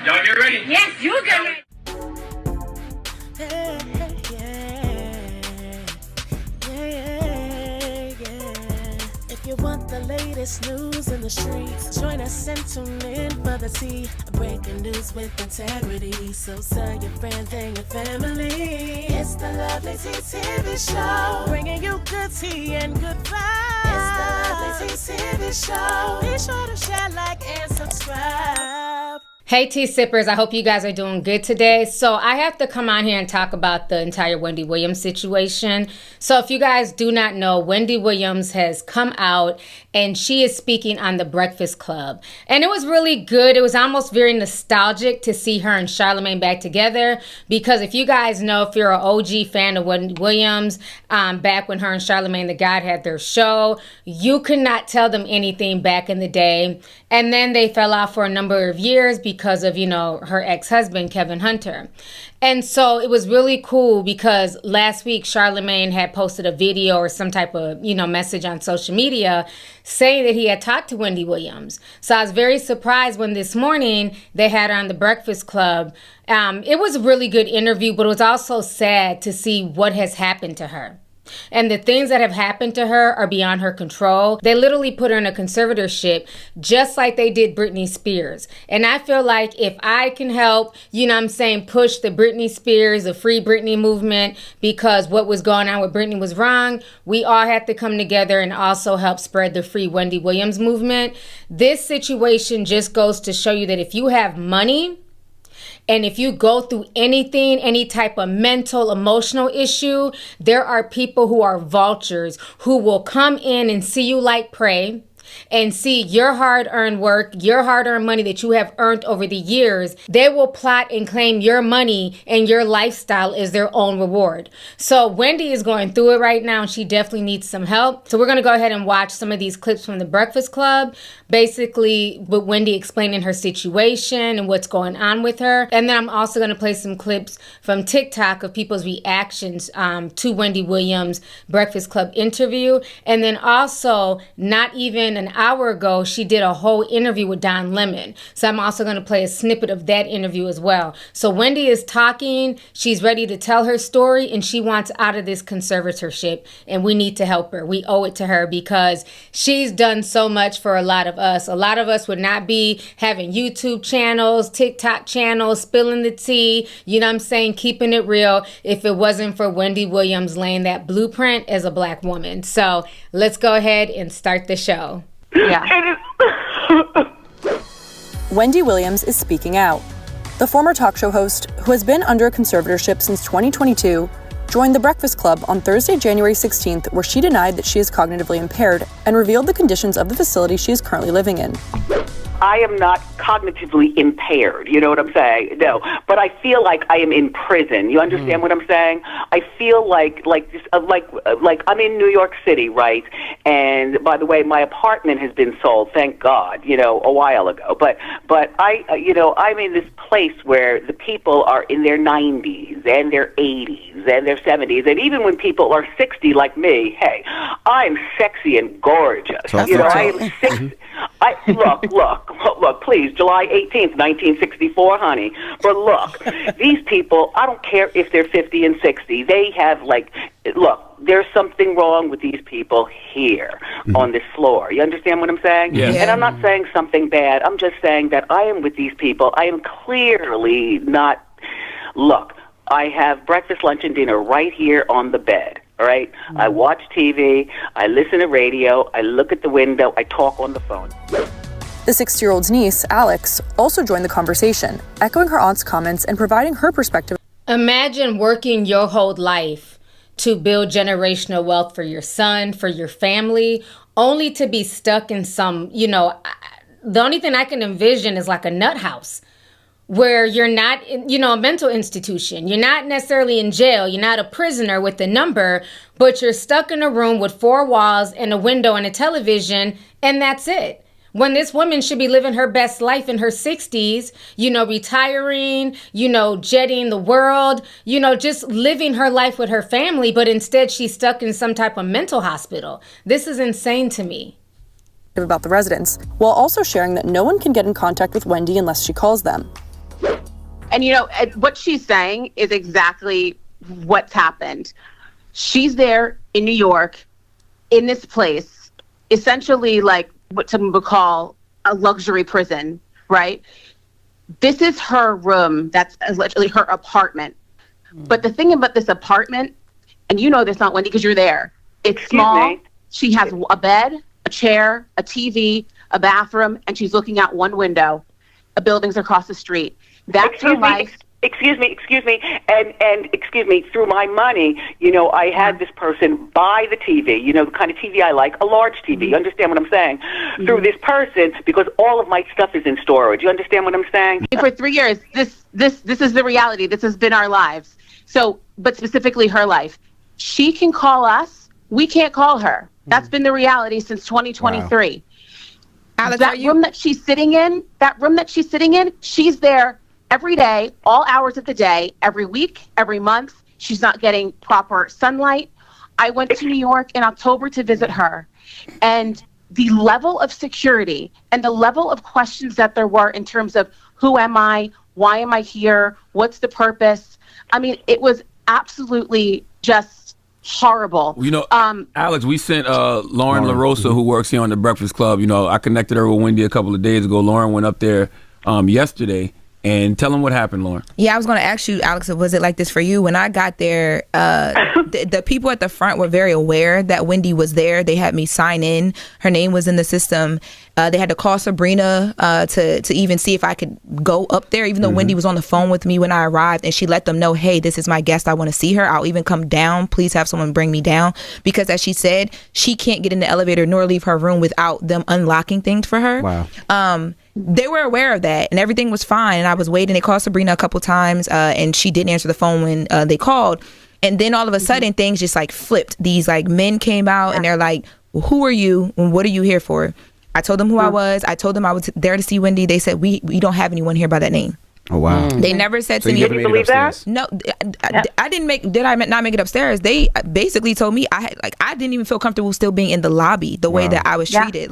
Y'all get ready? Yes, you get ready. If you want the latest news in the streets, join us and tune in for the tea. Breaking news with integrity. So tell your friends and your family. It's the Lovelyti TV show, bringing you good tea and good vibes. It's the Lovelyti TV show. Be sure to share, like, and subscribe. Hey tea sippers, I hope you guys are doing good today. So I have to come on here and talk about the entire Wendy Williams situation. So if you guys do not know, Wendy Williams has come out and she is speaking on the Breakfast Club. And it was really good. It was almost very nostalgic to see her and Charlemagne back together, because if you guys know, if you're an OG fan of Wendy Williams, back when her and Charlemagne the God had their show, you could not tell them anything back in the day. And then they fell off for a number of years because of, her ex-husband, Kevin Hunter. And so it was really cool because last week Charlemagne had posted a video or some type of, message on social media saying that he had talked to Wendy Williams. So I was very surprised when this morning they had her on the Breakfast Club. It was a really good interview, but it was also sad to see what has happened to her. And the things that have happened to her are beyond her control. They literally put her in a conservatorship, just like they did Britney Spears. And I feel like if I can help, push the Britney Spears, the Free Britney movement, because what was going on with Britney was wrong, we all have to come together and also help spread the Free Wendy Williams movement. This situation just goes to show you that if you have money, and if you go through anything, any type of mental, emotional issue, there are people who are vultures who will come in and see you like prey and see your hard-earned work, your hard-earned money that you have earned over the years. They will plot and claim your money and your lifestyle as their own reward. So Wendy is going through it right now, and she definitely needs some help. So we're going to go ahead and watch some of these clips from the Breakfast Club, basically with Wendy explaining her situation and what's going on with her. And then I'm also going to play some clips from TikTok of people's reactions to Wendy Williams' Breakfast Club interview. And then also, not even an hour ago, she did a whole interview with Don Lemon. So I'm also going to play a snippet of that interview as well. So Wendy is talking, she's ready to tell her story, and she wants out of this conservatorship, and we need to help her. We owe it to her because she's done so much for a lot of us. A lot of us would not be having YouTube channels, TikTok channels, spilling the tea, keeping it real, if it wasn't for Wendy Williams laying that blueprint as a Black woman. So let's go ahead and start the show. Yeah. Wendy Williams is speaking out. The former talk show host, who has been under a conservatorship since 2022, joined the Breakfast Club on Thursday, January 16th, where she denied that she is cognitively impaired and revealed the conditions of the facility she is currently living in. I am not cognitively impaired, you know what I'm saying? No, but I feel like I am in prison. You understand what I'm saying? I feel like I'm in New York City, right? And by the way, my apartment has been sold, thank God, a while ago. But I'm in this place where the people are in their 90s and their 80s and their 70s, and even when people are 60 like me, hey, I'm sexy and gorgeous. I am 60. Look, please, July 18th, 1964, honey. But look, these people, I don't care if they're 50 and 60. They have, there's something wrong with these people here on this floor. You understand what I'm saying? Yes. And I'm not saying something bad. I'm just saying that I am with these people. I am clearly not... Look, I have breakfast, lunch, and dinner right here on the bed. All right? I watch TV, I listen to radio, I look at the window, I talk on the phone. The 60-year-old's niece, Alex, also joined the conversation, echoing her aunt's comments and providing her perspective. Imagine working your whole life to build generational wealth for your son, for your family, only to be stuck in some, the only thing I can envision is like a nut house, where you're not, a mental institution. You're not necessarily in jail. You're not a prisoner with a number, but you're stuck in a room with four walls and a window and a television, and that's it. When this woman should be living her best life in her 60s, retiring, jetting the world, just living her life with her family, but instead she's stuck in some type of mental hospital. This is insane to me. About the residents, while also sharing that no one can get in contact with Wendy unless she calls them. And what she's saying is exactly what's happened. She's there in New York, in this place, essentially like what some would call a luxury prison, right? This is her room. That's allegedly her apartment. But the thing about this apartment, and you know this, not Wendy, because you're there. It's small. She has a bed, a chair, a TV, a bathroom, and she's looking out one window. A building's across the street. That's her life. Excuse me, and excuse me, through my money, I had this person buy the TV, the kind of TV I like, a large TV. You understand what I'm saying? Through this person, because all of my stuff is in storage. You understand what I'm saying? For 3 years, this is the reality. This has been our lives. So, but specifically her life. She can call us. We can't call her. That's been the reality since 2023. Wow. Alex, that room that she's sitting in, she's there every day, all hours of the day, every week, every month. She's not getting proper sunlight. I went to New York in October to visit her, and the level of security and the level of questions that there were in terms of who am I, why am I here, what's the purpose? I mean, it was absolutely just horrible. Alex, we sent Lauren LaRosa, who works here on The Breakfast Club. I connected her with Wendy a couple of days ago. Lauren went up there yesterday. And tell them what happened, Lauren. Yeah, I was going to ask you, Alex, was it like this for you? When I got there, the people at the front were very aware that Wendy was there. They had me sign in. Her name was in the system. They had to call Sabrina to even see if I could go up there, even though Wendy was on the phone with me when I arrived. And she let them know, hey, this is my guest. I want to see her. I'll even come down. Please have someone bring me down. Because as she said, she can't get in the elevator nor leave her room without them unlocking things for her. Wow. They were aware of that, and everything was fine. And I was waiting. They called Sabrina a couple times, and she didn't answer the phone when they called. And then all of a sudden, things just like flipped. These like men came out, and they're like, well, "Who are you? And what are you here for?" I told them who I was. I told them I was there to see Wendy. They said, "We don't have anyone here by that name." Oh wow! They never said to me. Did you believe that? No, I didn't make. Did I not make it upstairs? They basically told me I didn't even feel comfortable still being in the lobby the way that I was treated.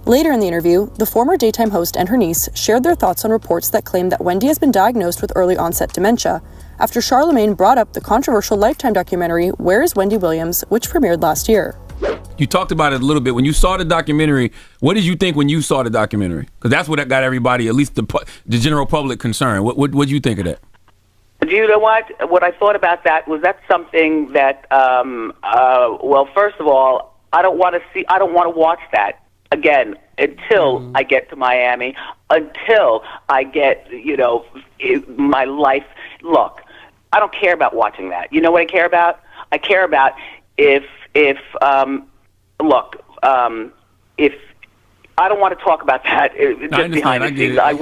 Later in the interview, the former daytime host and her niece shared their thoughts on reports that claim that Wendy has been diagnosed with early onset dementia after Charlemagne brought up the controversial Lifetime documentary Where is Wendy Williams, which premiered last year. You talked about it a little bit. When you saw the documentary, what did you think when you saw the documentary? Because that's what got everybody, at least the general public, concerned. What did you think of that? Do you know what? What I thought about that was that's something that, well, first of all, I don't want to watch that again until I get to Miami, until I get, my life. Look, I don't care about watching that. You know what I care about? I care about if I don't want to talk about that just behind the scenes. I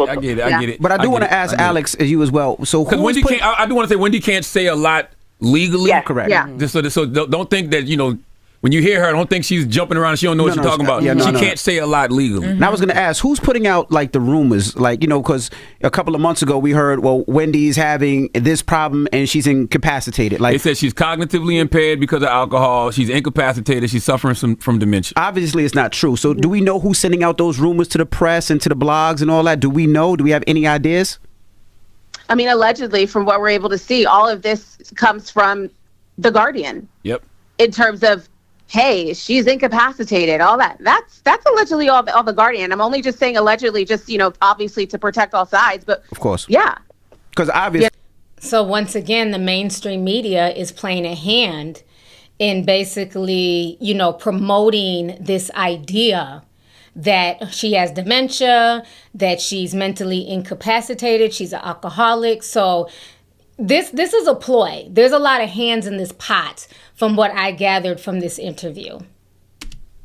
get it. But I do want to ask Alex, you as well. So because Wendy can't, I do want to say Wendy can't say a lot legally. Yes. Correct. Yeah. So don't think that, when you hear her, don't think she's jumping around and she don't know what she's talking about. She can't say a lot legally. And I was going to ask, who's putting out like the rumors? Like, because a couple of months ago we heard, well, Wendy's having this problem and she's incapacitated. Like, they said she's cognitively impaired because of alcohol. She's incapacitated. She's suffering from dementia. Obviously, it's not true. So do we know who's sending out those rumors to the press and to the blogs and all that? Do we know? Do we have any ideas? I mean, allegedly, from what we're able to see, all of this comes from The Guardian. Yep. In terms of, hey, she's incapacitated, all that. That's allegedly all the Guardian. I'm only just saying allegedly, just, obviously to protect all sides. But of course. Yeah. Because obviously. So once again, the mainstream media is playing a hand in basically, promoting this idea that she has dementia, that she's mentally incapacitated, she's an alcoholic. So this is a ploy. There's a lot of hands in this pot from what I gathered from this interview.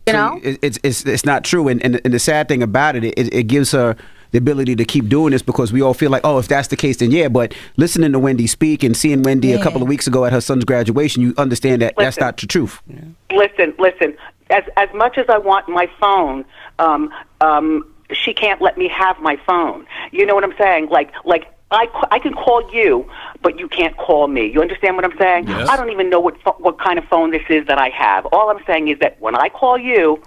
It's not true. And the sad thing about it gives her the ability to keep doing this because we all feel like, oh, if that's the case, then yeah. But listening to Wendy speak and seeing Wendy a couple of weeks ago at her son's graduation, you understand that that's not the truth. Yeah. Listen. As much as I want my phone, she can't let me have my phone. You know what I'm saying? Like I can call you, but you can't call me. You understand what I'm saying? Yes. I don't even know what kind of phone this is that I have. All I'm saying is that when I call you,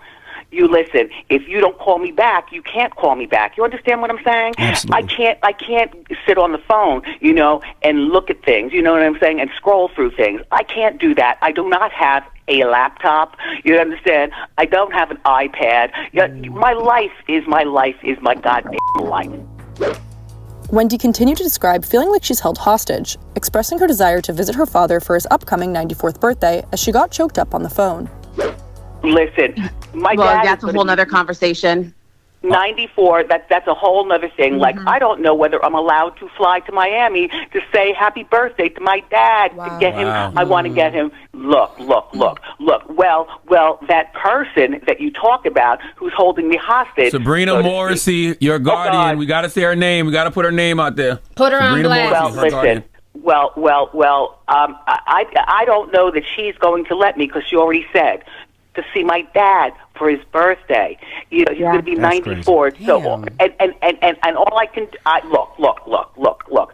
you listen. If you don't call me back, you can't call me back. You understand what I'm saying? Absolutely. I can't sit on the phone, and look at things, you know what I'm saying, and scroll through things. I can't do that. I do not have a laptop. You understand? I don't have an iPad. My life is my goddamn life. Wendy continued to describe feeling like she's held hostage, expressing her desire to visit her father for his upcoming 94th birthday as she got choked up on the phone. Listen, my dad. That's a whole nother conversation. 94, that's a whole nother thing. Like, I don't know whether I'm allowed to fly to Miami to say happy birthday to my dad, to get him. I want to get him. Look. Well, that person that you talk about who's holding me hostage. Sabrina Morrissey, your guardian. We got to say her name. We got to put her name out there. Put her Sabrina on blast. Morrissey, Well, listen. I don't know that she's going to let me, because she already said to see my dad for his birthday. He's going to be 94. Crazy. So, and all I can, look.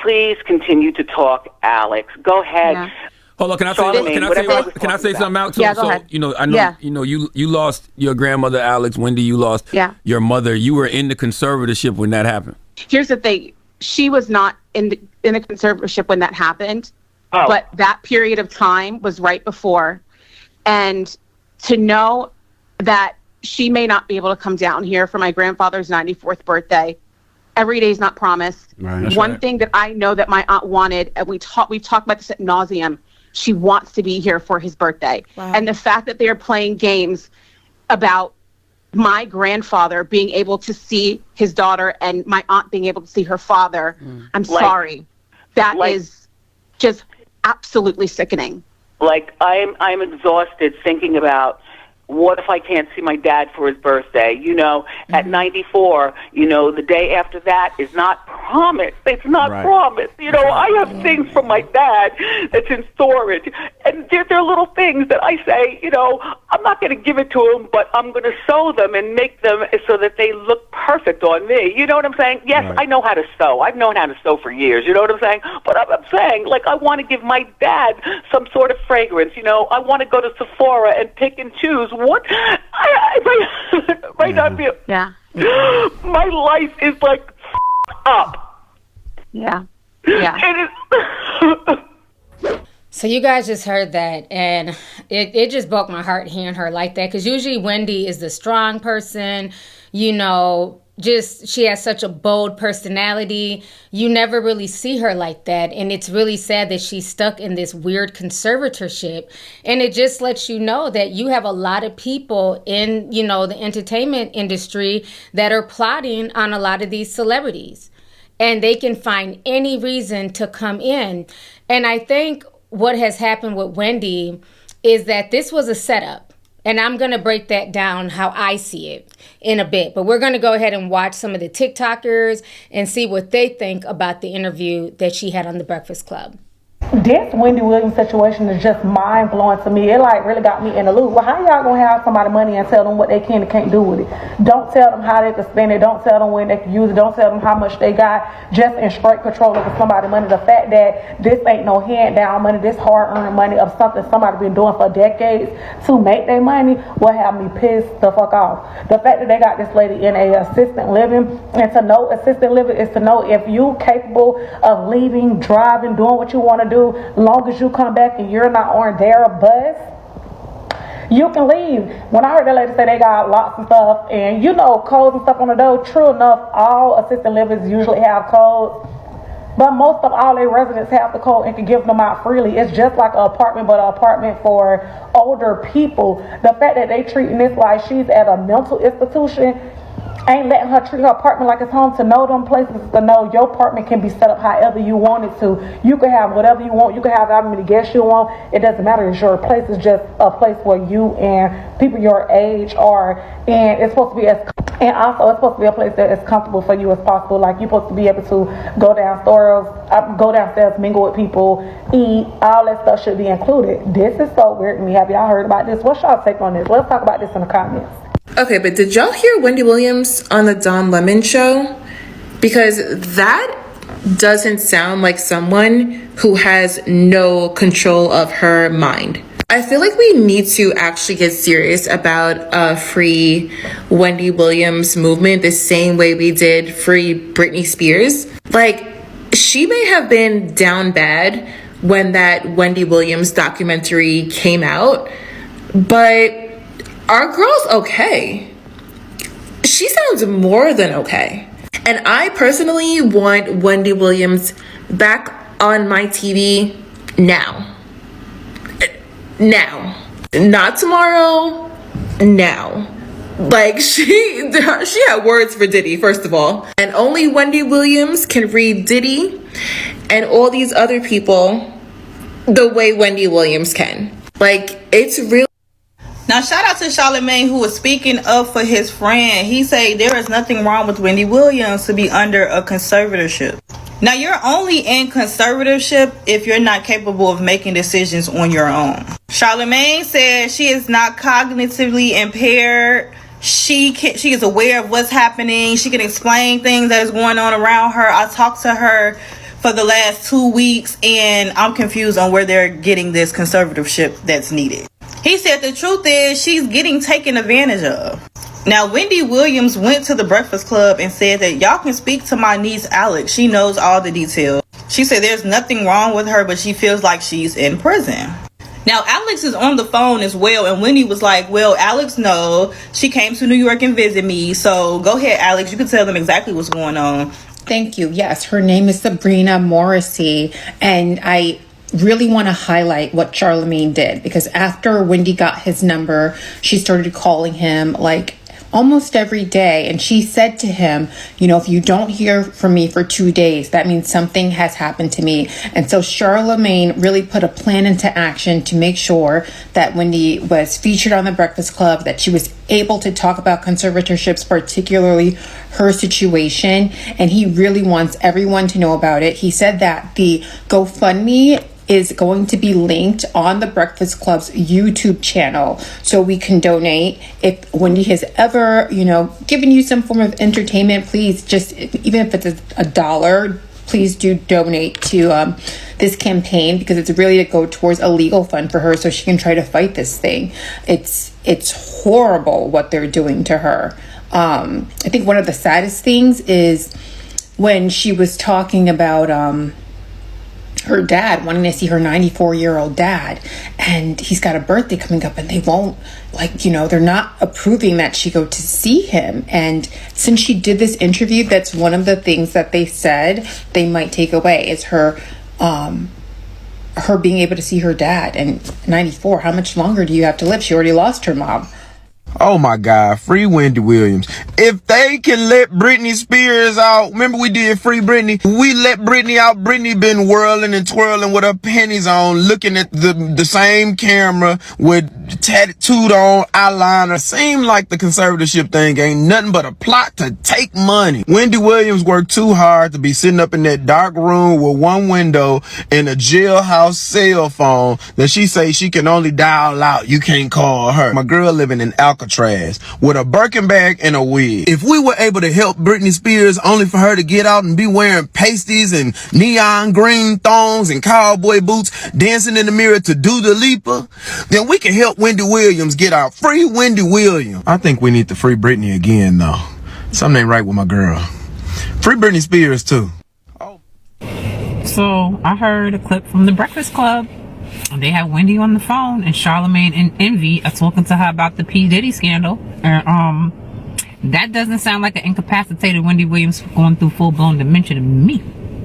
Please continue to talk, Alex. Go ahead. Yeah. Hold on, can I Charlemagne, say something out? Yeah, go ahead. I know, you lost your grandmother, Alex. Wendy, you lost your mother. You were in the conservatorship when that happened. Here's the thing. She was not in a conservatorship when that happened, but that period of time was right before. And to know that she may not be able to come down here for my grandfather's 94th birthday, every day is not promised. Right. One thing that I know that my aunt wanted, and we've talked about this ad nauseum, she wants to be here for his birthday. Wow. And the fact that they're playing games about my grandfather being able to see his daughter and my aunt being able to see her father, I'm sorry. That is just absolutely sickening. Like, I'm exhausted thinking about, what if I can't see my dad for his birthday? At 94, the day after that is not promised. It's not promised. I have things from my dad that's in storage. And there are little things that I say, I'm not going to give it to him, but I'm going to sew them and make them so that they look perfect on me. You know what I'm saying? Yes, I know how to sew. I've known how to sew for years. You know what I'm saying? But I'm saying, like, I want to give my dad some sort of fragrance. I want to go to Sephora and pick and choose. What? I might not be. Yeah. My life is like up. Yeah. It is. So you guys just heard that, and it just broke my heart hearing her like that, because usually Wendy is the strong person, she has such a bold personality. You never really see her like that, and it's really sad that she's stuck in this weird conservatorship. And it just lets you know that you have a lot of people in, the entertainment industry that are plotting on a lot of these celebrities, and they can find any reason to come in. And I think what has happened with Wendy is that this was a setup. And I'm going to break that down how I see it in a bit. But we're going to go ahead and watch some of the TikTokers and see what they think about the interview that she had on The Breakfast Club. This Wendy Williams situation is just mind-blowing to me. It really got me in the loop. Well, how y'all gonna have somebody money and tell them what they can and can't do with it? Don't tell them how they can spend it. Don't tell them when they can use it. Don't tell them how much they got. Just in straight control over somebody's money. The fact that this ain't no hand-down money, this hard-earned money of something somebody been doing for decades to make their money will have me pissed the fuck off. The fact that they got this lady in a assisted living, and to know assisted living is to know if you capable of leaving, driving, doing what you want to do, long as you come back and you're not on their bus, you can leave. When I heard that lady say they got locks and stuff, and codes and stuff on the door, true enough, all assisted livings usually have codes, but most of all their residents have the code and can give them out freely. It's just like an apartment, but an apartment for older people. The fact that they treating this like she's at a mental institution ain't letting her treat her apartment like it's home. To know them places, to know your apartment can be set up however you want it to. You can have whatever you want. You can have however many guests you want. It doesn't matter. It's your place. It's just a place where you and people your age are. And it's supposed to be it's supposed to be a place that is comfortable for you as possible. Like, you're supposed to be able to go downstairs, mingle with people, eat. All that stuff should be included. This is so weird to me. Have y'all heard about this? What's y'all take on this? Let's talk about this in the comments. Okay, but did y'all hear Wendy Williams on the Don Lemon show? Because that doesn't sound like someone who has no control of her mind. I feel like we need to actually get serious about free Wendy Williams movement the same way we did free Britney Spears. Like, she may have been down bad when that Wendy Williams documentary came out, but our girl's okay. She sounds more than okay. And I personally want Wendy Williams back on my TV now. Now. Not tomorrow. Now. Like, she had words for Diddy, first of all. And only Wendy Williams can read Diddy and all these other people the way Wendy Williams can. Like, it's real. Now, shout out to Charlemagne, who was speaking up for his friend. He said there is nothing wrong with Wendy Williams to be under a conservatorship. Now, you're only in conservatorship if you're not capable of making decisions on your own. Charlemagne said she is not cognitively impaired. She is aware of what's happening. She can explain things that is going on around her. I talked to her for the last 2 weeks, and I'm confused on where they're getting this conservatorship that's needed. He said the truth is she's getting taken advantage of. Now, Wendy Williams went to the Breakfast Club and said that y'all can speak to my niece Alex. She knows all the details. She said there's nothing wrong with her, but she feels like she's in prison. Now, Alex is on the phone as well, and Wendy was like, well, Alex, no, she came to New York and visited me. So go ahead, Alex. You can tell them exactly what's going on. Thank you. Yes, her name is Sabrina Morrissey, and I really want to highlight what Charlemagne did, because after Wendy got his number, she started calling him like almost every day, and she said to him, you know, if you don't hear from me for 2 days, that means something has happened to me. And so Charlemagne really put a plan into action to make sure that Wendy was featured on the Breakfast Club, that she was able to talk about conservatorships, particularly her situation, and he really wants everyone to know about it. He said that the GoFundMe is going to be linked on the Breakfast Club's YouTube channel, so we can donate. If Wendy has ever, given you some form of entertainment, please just, even if it's $1, please do donate to this campaign, because it's really to go towards a legal fund for her so she can try to fight this thing. It's horrible what they're doing to her. I think one of the saddest things is when she was talking about her dad wanting to see her 94-year-old dad, and he's got a birthday coming up, and they won't, they're not approving that she go to see him. And since she did this interview, that's one of the things that they said they might take away is her being able to see her dad. And 94, how much longer do you have to live? She already lost her mom. Oh my God, free Wendy Williams. If they can let Britney Spears out, remember we did free Britney? We let Britney out. Britney been whirling and twirling with her panties on, looking at the same camera with tattooed on eyeliner. Seem like the conservatorship thing ain't nothing but a plot to take money. Wendy Williams worked too hard to be sitting up in that dark room with one window and a jailhouse cell phone that she say she can only dial out. You can't call her. My girl living in Alcatraz with a Birkin bag and a wig. If we were able to help Britney Spears only for her to get out and be wearing pasties and neon green thongs and cowboy boots, dancing in the mirror to do the leaper, then we can help Wendy Williams get out. Free Wendy Williams. I think we need to free Britney again, though. Something ain't right with my girl. Free Britney Spears, too. So I heard a clip from the Breakfast Club. They have Wendy on the phone, and Charlemagne and Envy are talking to her about the P. Diddy scandal. And that doesn't sound like an incapacitated Wendy Williams going through full-blown dementia to me.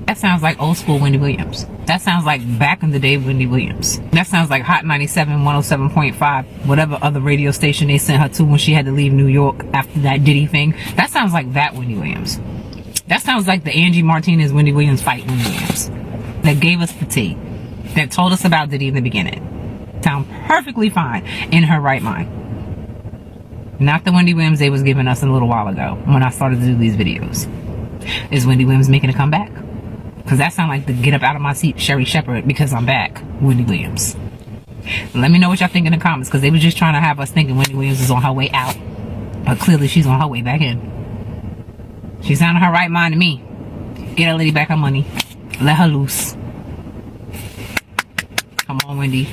That sounds like old school Wendy Williams. That sounds like back in the day Wendy Williams. That sounds like Hot 97, 107.5, whatever other radio station they sent her to when she had to leave New York after that Diddy thing. That sounds like that Wendy Williams. That sounds like the Angie Martinez Wendy Williams fight Wendy Williams. That gave us the tea. That told us about Diddy in the beginning. Sound perfectly fine in her right mind. Not the Wendy Williams they was giving us a little while ago when I started to do these videos. Is Wendy Williams making a comeback? Because that sound like the get up out of my seat Sherry Shepherd because I'm back Wendy Williams. Let me know what y'all think in the comments, because they were just trying to have us thinking Wendy Williams is on her way out. But clearly she's on her way back in. She sounded her right mind to me. Get that lady back her money. Let her loose. Come on, Wendy.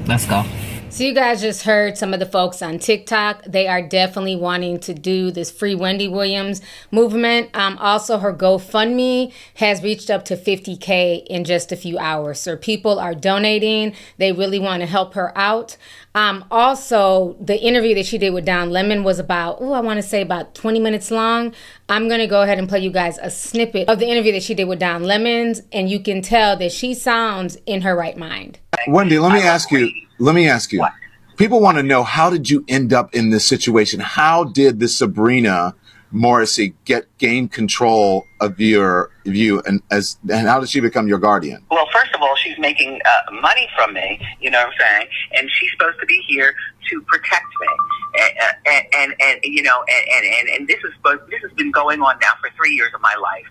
Let's go. So you guys just heard some of the folks on TikTok. They are definitely wanting to do this Free Wendy Williams movement. Also, her GoFundMe has reached up to 50K in just a few hours. So people are donating. They really want to help her out. Also, the interview that she did with Don Lemon was about, I want to say about 20 minutes long. I'm going to go ahead and play you guys a snippet of the interview that she did with Don Lemon, and you can tell that she sounds in her right mind. Wendy, let me ask you. What? People want to know, how did you end up in this situation? How did the Sabrina Morrissey gain control of you, and how did she become your guardian? Well, first of all, she's making money from me, you know what I'm saying? And she's supposed to be here to protect me. And this has been going on now for 3 years of my life.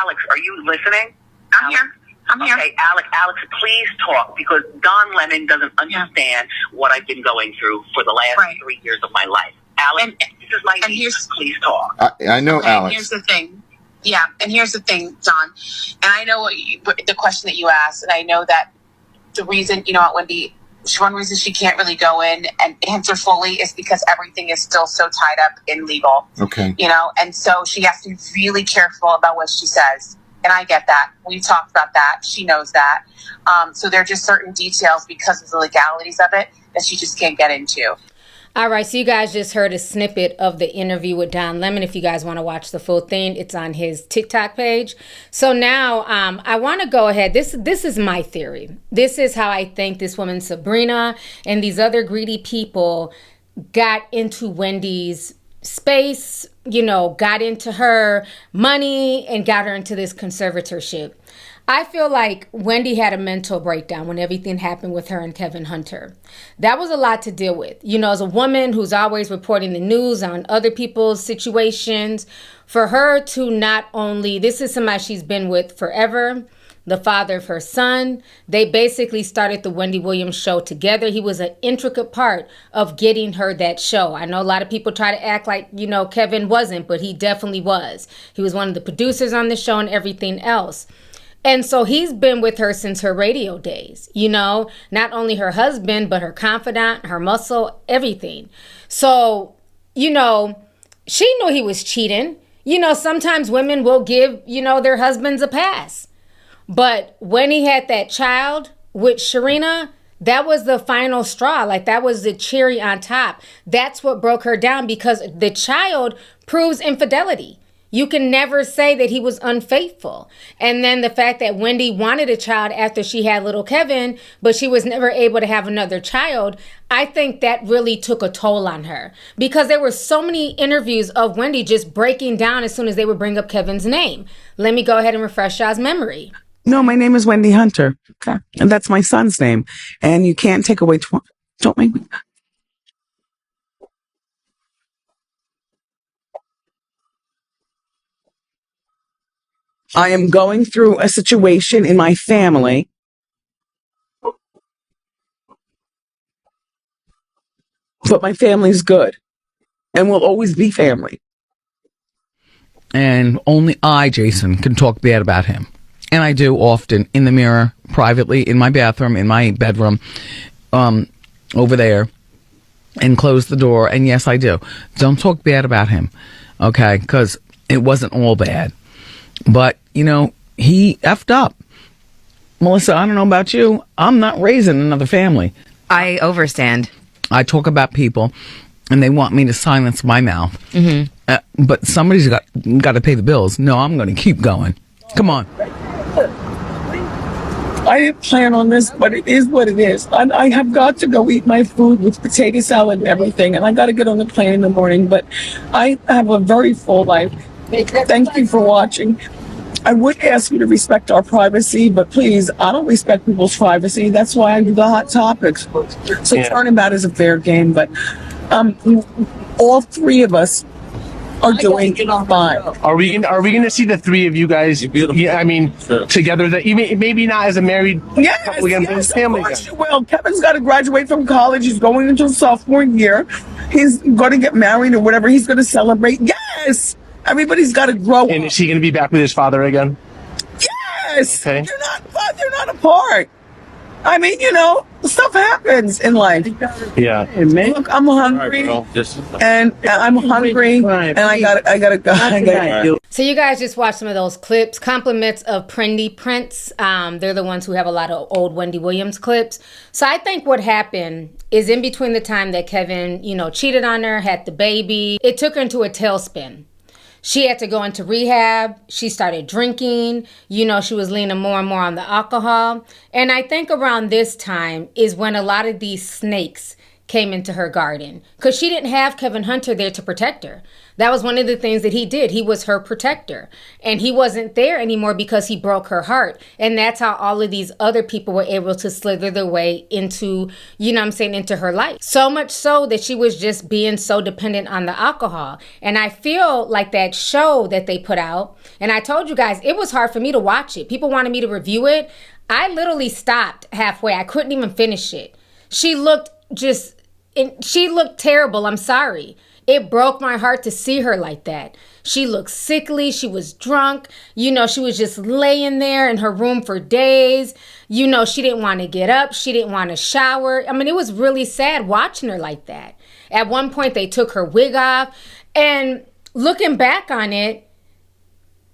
Alex, are you listening? I'm here. Okay, Alex, please talk, because Don Lemon doesn't understand what I've been going through for the last 3 years of my life. Alex, this is my niece. Please talk. I know, okay, Alex. Here's the thing. Yeah, and here's the thing, Don. And I know the question that you asked, and I know that the reason, Wendy, one reason she can't really go in and answer fully is because everything is still so tied up in legal. Okay. And so she has to be really careful about what she says. And I get that. We talked about that. She knows that. So there are just certain details because of the legalities of it that she just can't get into. All right, so you guys just heard a snippet of the interview with Don Lemon. If you guys want to watch the full thing, it's on his TikTok page. So now I want to go ahead. This is my theory. This is how I think this woman Sabrina and these other greedy people got into Wendy's space, got into her money and got her into this conservatorship. I feel like Wendy had a mental breakdown when everything happened with her and Kevin Hunter. That was a lot to deal with. As a woman who's always reporting the news on other people's situations, for her to not only, this is somebody she's been with forever, the father of her son. They basically started the Wendy Williams show together. He was an intricate part of getting her that show. I know a lot of people try to act like, Kevin wasn't, but he definitely was. He was one of the producers on the show and everything else. And so he's been with her since her radio days, not only her husband, but her confidant, her muscle, everything. So, she knew he was cheating. Sometimes women will give, their husbands a pass. But when he had that child with Sharina, that was the final straw. Like, that was the cherry on top. That's what broke her down, because the child proves infidelity. You can never say that he was unfaithful. And then the fact that Wendy wanted a child after she had little Kevin, but she was never able to have another child, I think that really took a toll on her, because there were so many interviews of Wendy just breaking down as soon as they would bring up Kevin's name. Let me go ahead and refresh y'all's memory. No, my name is Wendy Hunter. Okay. And that's my son's name. And you can't take away, don't make me. I am going through a situation in my family. But my family's good and will always be family. And only I, Jason, can talk bad about him. And I do often, in the mirror, privately, in my bathroom, in my bedroom, over there, and close the door. And yes, I do. Don't talk bad about him, okay? Because it wasn't all bad. But, he effed up. Melissa, I don't know about you. I'm not raising another family. I overstand. I talk about people, and they want me to silence my mouth. Mm-hmm. But somebody's got to pay the bills. No, I'm going to keep going. Come on. I didn't plan on this, but it is what it is. I have got to go eat my food with potato salad and everything, and I got to get on the plane in the morning, but I have a very full life. Thank you for watching. I would ask you to respect our privacy, but please, I don't respect people's privacy. That's why I do the hot topics. So turnabout is a fair game, but all three of us are doing fine. Are we going to see the three of you guys? Yeah, I mean, together. That even maybe not as a married couple again, but as family. Of course you will. Kevin's got to graduate from college. He's going into sophomore year. He's going to get married or whatever. He's going to celebrate. Yes. Everybody's got to grow. And is he going to be back with his father again? Yes. Okay. They're not apart. I mean, stuff happens in life. Yeah. Look, I'm hungry, and I'm hungry, and I gotta go. So you guys just watched some of those clips. Compliments of Prendy Prince. They're the ones who have a lot of old Wendy Williams clips. So I think what happened is in between the time that Kevin, cheated on her, had the baby, it took her into a tailspin. She had to go into rehab. She started drinking. She was leaning more and more on the alcohol. And I think around this time is when a lot of these snakes came into her garden because she didn't have Kevin Hunter there to protect her. That was one of the things that he did. He was her protector, and he wasn't there anymore because he broke her heart. And that's how all of these other people were able to slither their way into, into her life. So much so that she was just being so dependent on the alcohol. And I feel like that show that they put out, and I told you guys, it was hard for me to watch it. People wanted me to review it. I literally stopped halfway. I couldn't even finish it. She looked terrible. I'm sorry. It broke my heart to see her like that. She looked sickly. She was drunk. She was just laying there in her room for days. She didn't want to get up. She didn't want to shower. I mean, it was really sad watching her like that. At one point, they took her wig off. And looking back on it,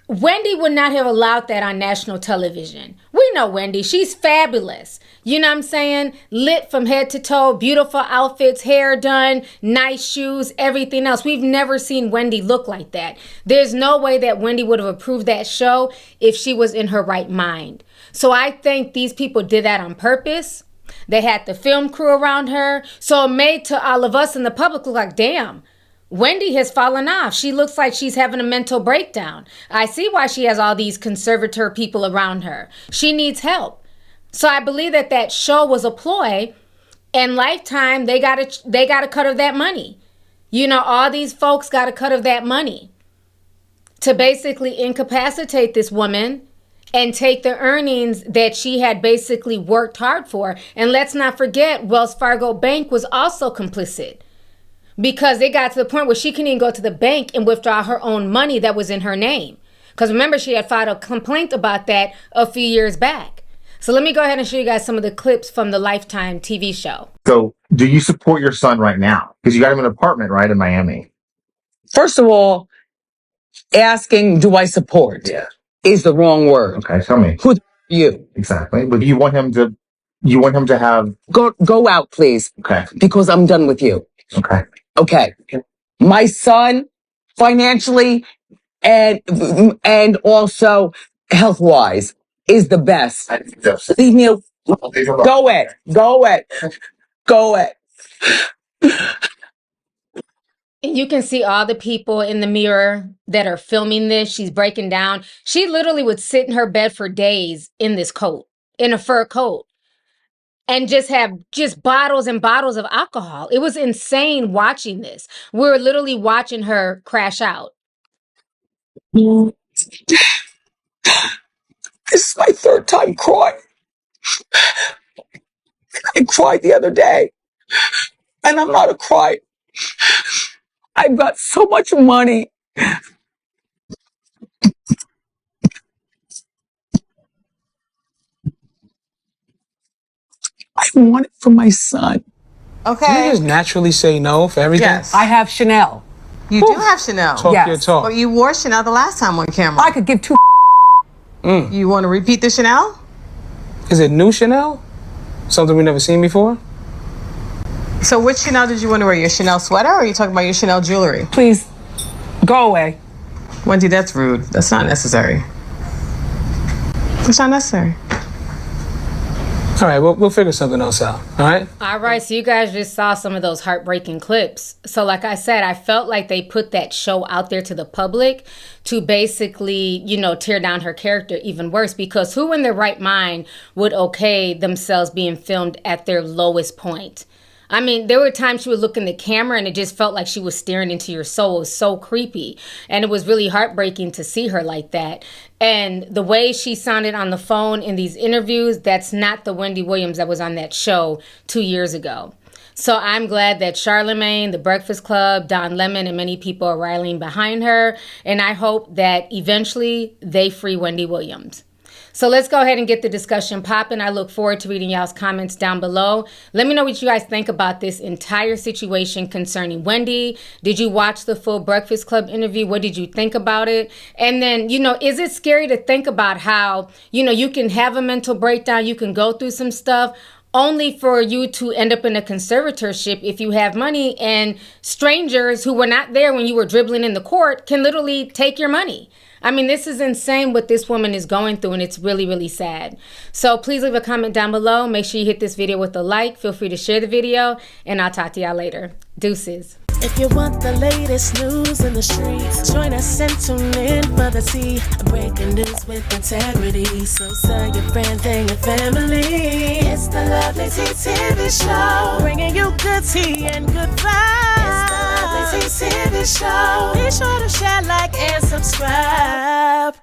Wendy would not have allowed that on national television. We know Wendy. She's fabulous. You know what I'm saying? Lit from head to toe, beautiful outfits, hair done, nice shoes, everything else. We've never seen Wendy look like that. There's no way that Wendy would have approved that show if she was in her right mind. So I think these people did that on purpose. They had the film crew around her. So it made to all of us in the public look like, damn, Wendy has fallen off. She looks like she's having a mental breakdown. I see why she has all these conservator people around her. She needs help. So I believe that show was a ploy, and Lifetime, they got a cut of that money. All these folks got a cut of that money to basically incapacitate this woman and take the earnings that she had basically worked hard for. And let's not forget, Wells Fargo Bank was also complicit, because it got to the point where she couldn't even go to the bank and withdraw her own money that was in her name. Because remember, she had filed a complaint about that a few years back. So let me go ahead and show you guys some of the clips from the Lifetime TV show. So do you support your son right now? Because you got him an apartment, right, in Miami? First of all, asking, do I support? Yeah. Is the wrong word. Okay, tell me. Who are you? Exactly. But you want him to have... Go out, please. Okay. Because I'm done with you. Okay. Okay. My son, financially and also health-wise, is the best. Leave me alone. Go it. And you can see all the people in the mirror that are filming this. She's breaking down. She literally would sit in her bed for days in this coat, in a fur coat, and just have bottles and bottles of alcohol. It was insane watching this. We were literally watching her crash out. This is my third time crying. I cried the other day. And I'm not a crier. I've got so much money. I want it for my son. Okay. Can you just naturally say no for everything? Yes. I have Chanel. You do have Chanel. Talk your talk. But you wore Chanel the last time on camera. I could give two. You want to repeat the Chanel? Is it new Chanel? Something we've never seen before? So which Chanel did you want to wear? Your Chanel sweater, or are you talking about your Chanel jewelry? Please, go away. Wendy, that's rude. That's not necessary. It's not necessary. All right, we'll figure something else out, all right? All right, so you guys just saw some of those heartbreaking clips. So like I said, I felt like they put that show out there to the public to basically, tear down her character even worse, because who in their right mind would okay themselves being filmed at their lowest point? I mean, there were times she would look in the camera and it just felt like she was staring into your soul. It was so creepy. And it was really heartbreaking to see her like that. And the way she sounded on the phone in these interviews, that's not the Wendy Williams that was on that show 2 years ago. So I'm glad that Charlemagne, The Breakfast Club, Don Lemon, and many people are rallying behind her. And I hope that eventually they free Wendy Williams. So let's go ahead and get the discussion popping. I look forward to reading y'all's comments down below. Let me know what you guys think about this entire situation concerning Wendy. Did you watch the full Breakfast Club interview? What did you think about it? And then, is it scary to think about how, you can have a mental breakdown, you can go through some stuff, only for you to end up in a conservatorship if you have money, and strangers who were not there when you were dribbling in the court can literally take your money. I mean, this is insane what this woman is going through, and it's really, really sad. So please leave a comment down below. Make sure you hit this video with a like. Feel free to share the video, and I'll talk to y'all later. Deuces. If you want the latest news in the streets, join us and tune in for the tea. Breaking news with integrity. So tell your friends and your family. It's the Lovelyti TV show, bringing you good tea and good vibes. It's the Lovelyti TV show. Be sure to share, like, and subscribe.